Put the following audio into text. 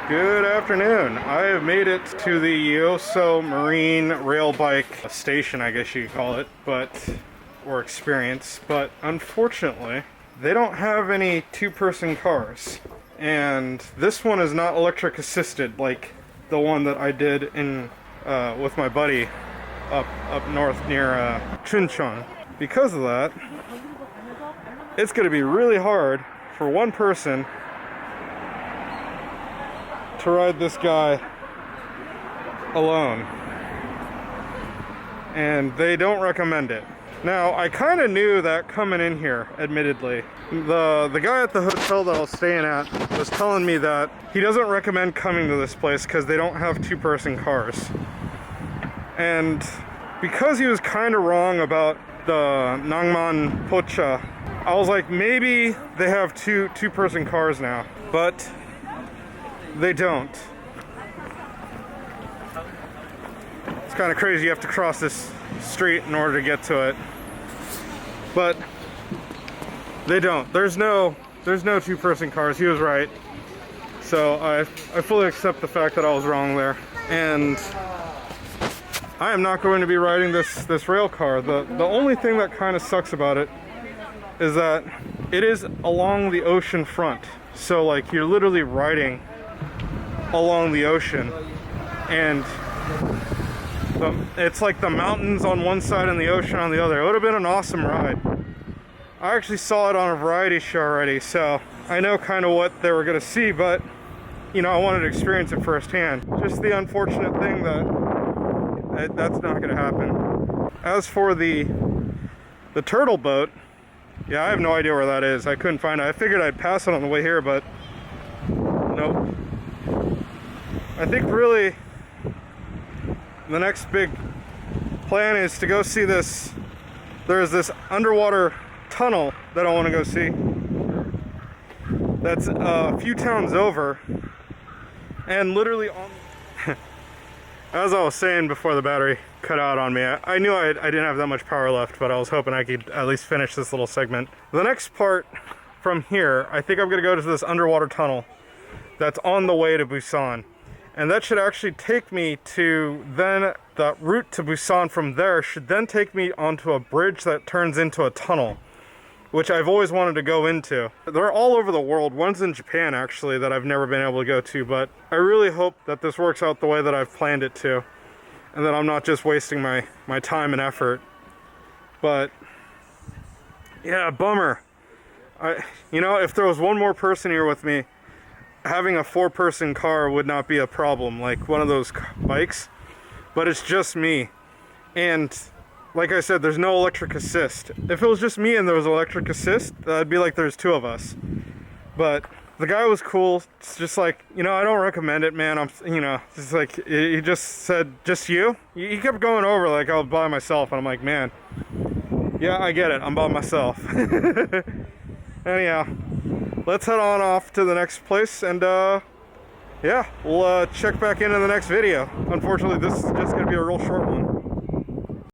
Good afternoon. I have made it to the Yeosu Marine Rail Bike station, I guess you could call it, or experience, but unfortunately, they don't have any two-person cars. And this one is not electric assisted like the one that I did in with my buddy up north near Chuncheon. Because of that, it's going to be really hard for one person to ride this guy alone, and they don't recommend it. Now, I kind of knew that coming in here, admittedly. The guy at the hotel that I was staying at was telling me that he doesn't recommend coming to this place because they don't have two-person cars. And because he was kind of wrong about the Nangman Pocha, I was like, maybe they have two-person cars now, but they don't. It's kind of crazy. You have to cross this street in order to get to it, but they don't. There's no two-person cars. He was right. So I fully accept the fact that I was wrong there, and I am not going to be riding this rail car. The only thing that kind of sucks about it is that it is along the ocean front. So like you're literally riding along the ocean, and it's like the mountains on one side and the ocean on the other. It would have been an awesome ride. I actually saw it on a variety show already, so I know kind of what they were going to see, but you know, I wanted to experience it firsthand. Just the unfortunate thing that that's not going to happen. As for the turtle boat, yeah, I have no idea where that is. I couldn't find it. I figured I'd pass it on the way here, but nope. I think really the next big plan is to go see this. There's this underwater tunnel that I want to go see. That's a few towns over, and literally on as I was saying before the battery cut out on me, I knew I didn't have that much power left, but I was hoping I could at least finish this little segment. The next part from here, I think I'm going to go to this underwater tunnel that's on the way to Busan. And that should actually take me to then, the route to Busan from there should then take me onto a bridge that turns into a tunnel, which I've always wanted to go into. They're all over the world. One's in Japan, actually, that I've never been able to go to, but I really hope that this works out the way that I've planned it to, and that I'm not just wasting my time and effort. But yeah, bummer. You know, if there was one more person here with me, having a four-person car would not be a problem, like one of those bikes, but it's just me. And like I said, there's no electric assist. If it was just me and there was electric assist, that'd be like there's two of us. But the guy was cool. It's just like, you know, I don't recommend it, man. You know, it's like, he just said, just you? He kept going over like I was by myself, and I'm like, man, yeah, I get it, I'm by myself. Anyhow, let's head on off to the next place, and yeah, we'll check back in the next video. Unfortunately, this is just gonna be a real short one.